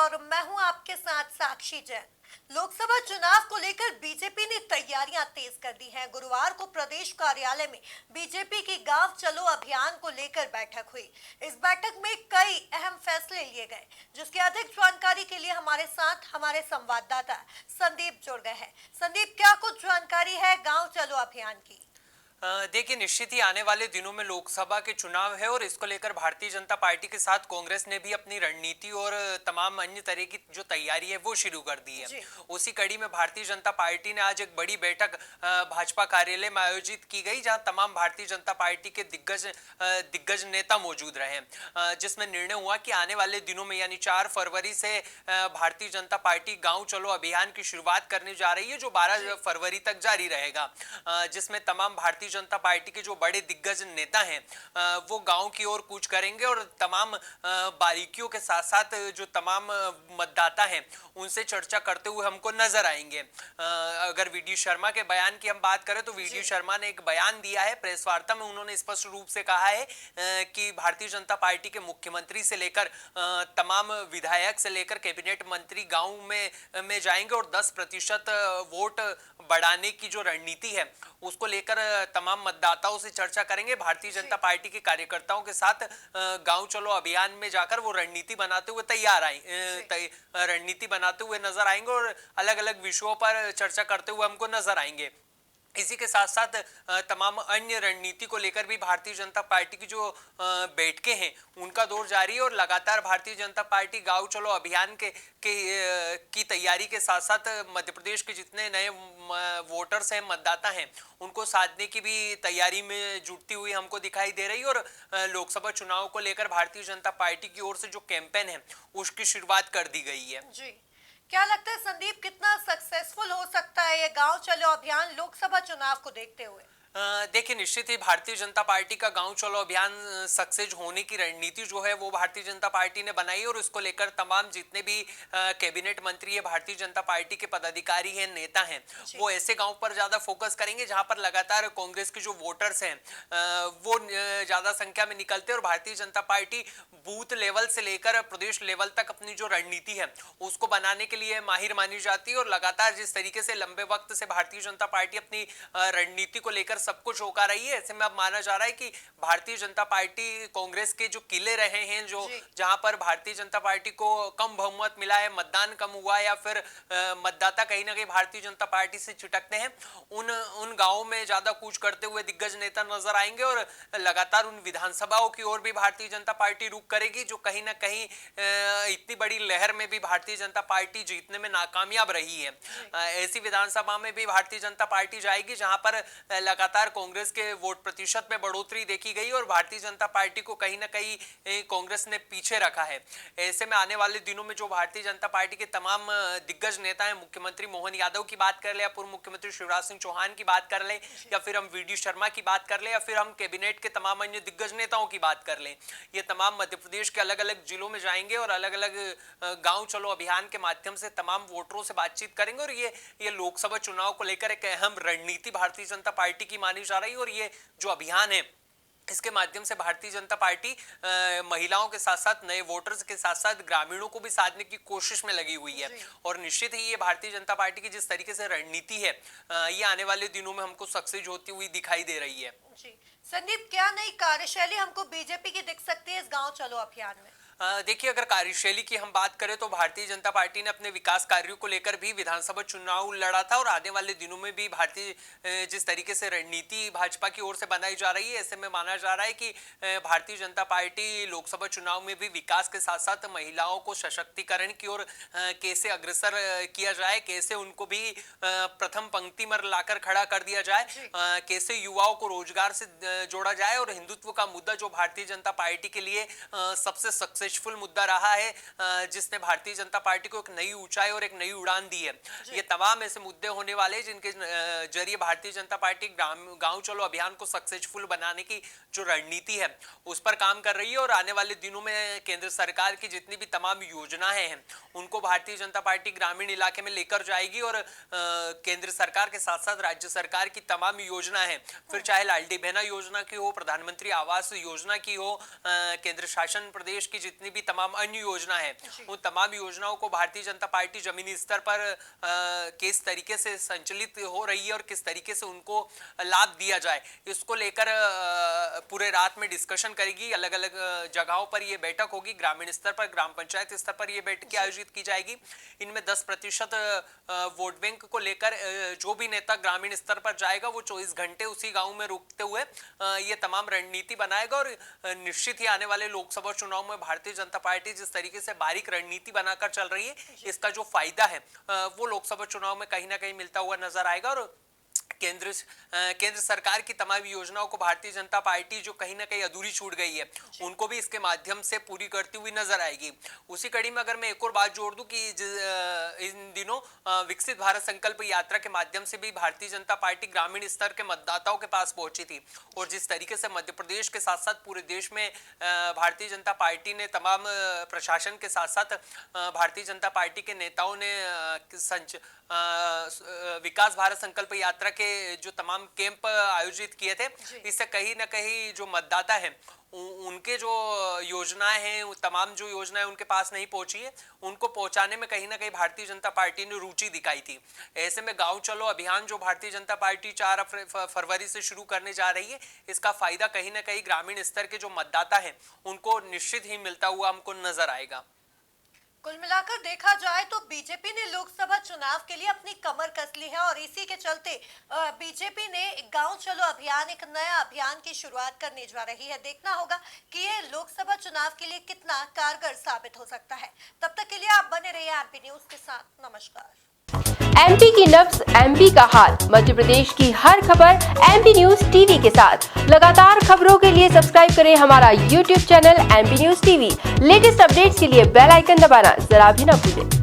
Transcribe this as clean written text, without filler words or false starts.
और मैं हूं आपके साथ साक्षी जैन। लोकसभा चुनाव को लेकर बीजेपी ने तैयारियां तेज कर दी हैं। गुरुवार को प्रदेश कार्यालय में बीजेपी की गांव चलो अभियान को लेकर बैठक हुई। इस बैठक में कई अहम फैसले लिए गए, जिसकी अधिक जानकारी के लिए हमारे साथ हमारे संवाददाता संदीप जुड़ गए हैं। संदीप, क्या कुछ जानकारी है गांव चलो अभियान की? देखिए, निश्चित ही आने वाले दिनों में लोकसभा के चुनाव है और इसको लेकर भारतीय जनता पार्टी के साथ कांग्रेस ने भी अपनी रणनीति और तमाम अन्य तरह की जो तैयारी है वो शुरू कर दी है। उसी कड़ी में भारतीय जनता पार्टी ने आज एक बड़ी बैठक भाजपा कार्यालय में आयोजित की गई, जहां तमाम भारतीय जनता पार्टी के दिग्गज नेता मौजूद रहे, जिसमें निर्णय हुआ कि आने वाले दिनों में यानी 4 फरवरी से भारतीय जनता पार्टी गाँव चलो अभियान की शुरुआत करने जा रही है, जो 12 फरवरी तक जारी रहेगा, जिसमें तमाम भारतीय जनता पार्टी के जो बड़े दिग्गज नेता हैं वो गांव की ओर कूच करेंगे और तमाम बारीकियों के साथ साथ जो तमाम मतदाता हैं उनसे चर्चा करते हुए हमको नजर आएंगे। अगर वीडी शर्मा के बयान की हम बात करें तो वीडी शर्मा ने एक बयान दिया है प्रेस वार्ता में। उन्होंने स्पष्ट रूप से कहा है कि भारतीय जनता पार्टी के मुख्यमंत्री से लेकर तमाम विधायक से लेकर कैबिनेट मंत्री गांव में जाएंगे और 10% वोट बढ़ाने की जो रणनीति है उसको लेकर तमाम मतदाताओं से चर्चा करेंगे। भारतीय जनता पार्टी के कार्यकर्ताओं के साथ गांव चलो अभियान में जाकर वो रणनीति बनाते हुए रणनीति बनाते हुए नजर आएंगे और अलग अलग विषयों पर चर्चा करते हुए हमको नजर आएंगे। इसी के साथ साथ तमाम अन्य रणनीति को लेकर भी भारतीय जनता पार्टी की जो बैठकें हैं उनका दौर जारी है और लगातार भारतीय जनता पार्टी गांव चलो अभियान की तैयारी के साथ साथ मध्य प्रदेश के जितने नए वोटर्स हैं, मतदाता हैं, उनको साधने की भी तैयारी में जुटती हुई हमको दिखाई दे रही है। और लोकसभा चुनाव को लेकर भारतीय जनता पार्टी की ओर से जो कैंपेन है उसकी शुरुआत कर दी गई है। जी, क्या लगता है संदीप, कितना सक्सेसफुल हो सकता है ये गांव चलो अभियान लोकसभा चुनाव को देखते हुए? देखिए, निश्चित ही भारतीय जनता पार्टी का गांव चलो अभियान सक्सेस होने की रणनीति जो है वो भारतीय जनता पार्टी ने बनाई और इसको लेकर तमाम जितने भी कैबिनेट मंत्री है, भारतीय जनता पार्टी के पदाधिकारी हैं, नेता हैं, वो ऐसे गांव पर ज्यादा फोकस करेंगे जहां पर लगातार कांग्रेस के जो वोटर्स हैं वो ज्यादा संख्या में निकलते हैं और Bharatiya Janata party booth level से लेकर प्रदेश लेवल तक अपनी जो रणनीति है उसको बनाने के लिए माहिर मानी जाती है। और लगातार जिस तरीके से लंबे वक्त से भारतीय जनता पार्टी अपनी रणनीति को लेकर सब कुछ होका रही है, ऐसे में अब माना जा रहा है कि भारतीय जनता पार्टी कांग्रेस के जो किले रहे हैं, जो जहां पर भारतीय जनता पार्टी को कम बहुमत मिला है, मतदान कम हुआ है या फिर मतदाता कहीं ना कहीं भारतीय जनता पार्टी से छिटकते हैं, उन गांवों में ज्यादा कूच करते हुए दिग्गज नेता नजर आएंगे और लगातार उन विधानसभाओं की ओर भी भारतीय जनता पार्टी रुख करेगी, जो कहीं ना कहीं इतनी बड़ी लहर में भी भारतीय जनता पार्टी जीतने में नाकामयाब रही है। ऐसी विधानसभा में भी भारतीय जनता पार्टी जाएगी जहां पर लगातार कांग्रेस के वोट प्रतिशत में बढ़ोतरी देखी गई और भारतीय जनता पार्टी को कहीं ना कहीं कांग्रेस ने पीछे रखा है। ऐसे में आने वाले दिनों में जो भारतीय जनता पार्टी के तमाम दिग्गज नेता हैं, मुख्यमंत्री मोहन यादव की बात कर ले या पूर्व मुख्यमंत्री शिवराज सिंह चौहान की बात कर ले या फिर हम वीडी शर्मा की बात कर ले या फिर हम कैबिनेट के तमाम अन्य दिग्गज नेताओं की बात कर लें, ये तमाम मध्य प्रदेश के अलग अलग जिलों में जाएंगे और अलग अलग गांव चलो अभियान के माध्यम से तमाम वोटरों से बातचीत करेंगे और ये लोकसभा चुनाव को लेकर एक अहम रणनीति भारतीय जनता पार्टी की मानी जा रही है। और ये जो अभियान है इसके माध्यम से भारतीय जनता पार्टी महिलाओं के साथ साथ नए वोटर्स के साथ साथ ग्रामीणों को भी साधने की कोशिश में लगी हुई है और निश्चित ही ये भारतीय जनता पार्टी की जिस तरीके से रणनीति है ये आने वाले दिनों में हमको सक्सेस होती हुई दिखाई दे रही है। जी संदीप, क्या नई कार्यशैली हमको बीजेपी की दिख सकती है इस गांव चलो अभियान में? देखिए, अगर कार्यशैली की हम बात करें तो भारतीय जनता पार्टी ने अपने विकास कार्यों को लेकर भी विधानसभा चुनाव लड़ा था और आने वाले दिनों में भी जिस तरीके से रणनीति भाजपा की ओर से बनाई जा रही है, ऐसे में माना जा रहा है कि भारतीय जनता पार्टी लोकसभा चुनाव में भी विकास के साथ साथ महिलाओं को सशक्तिकरण की ओर कैसे अग्रसर किया जाए, कैसे उनको भी प्रथम पंक्ति में लाकर खड़ा कर दिया जाए, कैसे युवाओं को रोजगार से जोड़ा जाए और हिंदुत्व का मुद्दा जो भारतीय जनता पार्टी के लिए सबसे सक्सेसफुल मुद्दा रहा है, जिसने भारतीय जनता पार्टी को एक नई ऊंचाई और एक नई उड़ान दी है, ये तमाम ऐसे मुद्दे होने वाले जिनके जरिए भारतीय जनता पार्टी गांव चलो अभियान को सक्सेसफुल बनाने की जो रणनीति है उस पर काम कर रही है। और आने वाले दिनों में केंद्र सरकार की जितनी भी तमाम योजनाएं हैं उनको भारतीय जनता पार्टी ग्रामीण इलाके में लेकर जाएगी और केंद्र सरकार के साथ साथ राज्य सरकार की तमाम योजना है, फिर चाहे लाडली बहना योजना की हो, प्रधानमंत्री आवास योजना की हो, केंद्र शासन प्रदेश की जितनी जितनी भी तमाम अन्य योजना है उन तमाम योजनाओं को भारतीय जनता पार्टी जमीनी स्तर पर किस तरीके से संचालित हो रही है और किस तरीके से उनको लाभ दिया जाए, इसको लेकर पूरे रात में डिस्कशन करेगी। अलग अलग जगहों पर ये बैठक होगी, ग्रामीण स्तर पर, ग्राम पंचायत स्तर पर ये बैठकें आयोजित की जाएगी। इनमें 10% वोट बैंक को लेकर जो भी नेता ग्रामीण स्तर पर जाएगा वो 24 घंटे उसी गांव में रुकते हुए ये तमाम रणनीति बनाएगा। और निश्चित ही आने वाले लोकसभा चुनाव में भारतीय जनता पार्टी जिस तरीके से बारीक रणनीति बनाकर चल रही है, इसका जो फायदा है वो लोकसभा चुनाव में कहीं ना कहीं मिलता हुआ नजर आएगा। और केंद्र सरकार की तमाम योजनाओं को भारतीय जनता पार्टी जो कहीं ना कहीं अधूरी छूट गई है उनको भी इसके माध्यम से पूरी करती हुई नजर आएगी। उसी कड़ी में अगर मैं एक और बात जोड़ दूं कि इन दिनों विकसित भारत संकल्प यात्रा के माध्यम से भी भारतीय जनता पार्टी ग्रामीण स्तर के मतदाताओं के पास पहुंची थी। और जिस तरीके से मध्य प्रदेश के साथ साथ पूरे देश में भारतीय जनता पार्टी ने तमाम प्रशासन के साथ साथ भारतीय जनता पार्टी के नेताओं ने विकास भारत संकल्प यात्रा के जो तमाम कैंप आयोजित किए थे, इससे कहीं ना कहीं जो मतदाता है उनके जो योजनाएं हैं, तमाम जो योजनाएं उनके पास नहीं पहुंची है, उनको पहुंचाने में कहीं ना कहीं भारतीय जनता पार्टी ने रुचि दिखाई थी। ऐसे में गांव चलो अभियान जो भारतीय जनता पार्टी 4 फरवरी से शुरू करने जा रही है, इसका फायदा कहीं ना कहीं ग्रामीण स्तर के जो मतदाता हैं उनको निश्चित ही मिलता हुआ हमको नजर आएगा। कुल मिलाकर देखा जाए तो बीजेपी ने लोकसभा चुनाव के लिए अपनी कमर कस ली है और इसी के चलते बीजेपी ने गांव चलो अभियान, एक नया अभियान की शुरुआत करने जा रही है। देखना होगा कि ये लोकसभा चुनाव के लिए कितना कारगर साबित हो सकता है। तब तक के लिए आप बने रहिए एमपी न्यूज के साथ। नमस्कार। एमपी की नब्ज, एमपी का हाल, मध्य प्रदेश की हर खबर एमपी न्यूज टीवी के साथ। लगातार खबरों के लिए सब्सक्राइब करें हमारा YouTube channel MP news TV. Latest updates के लिए बेल आइकन दबाना जरा भी न भूलें।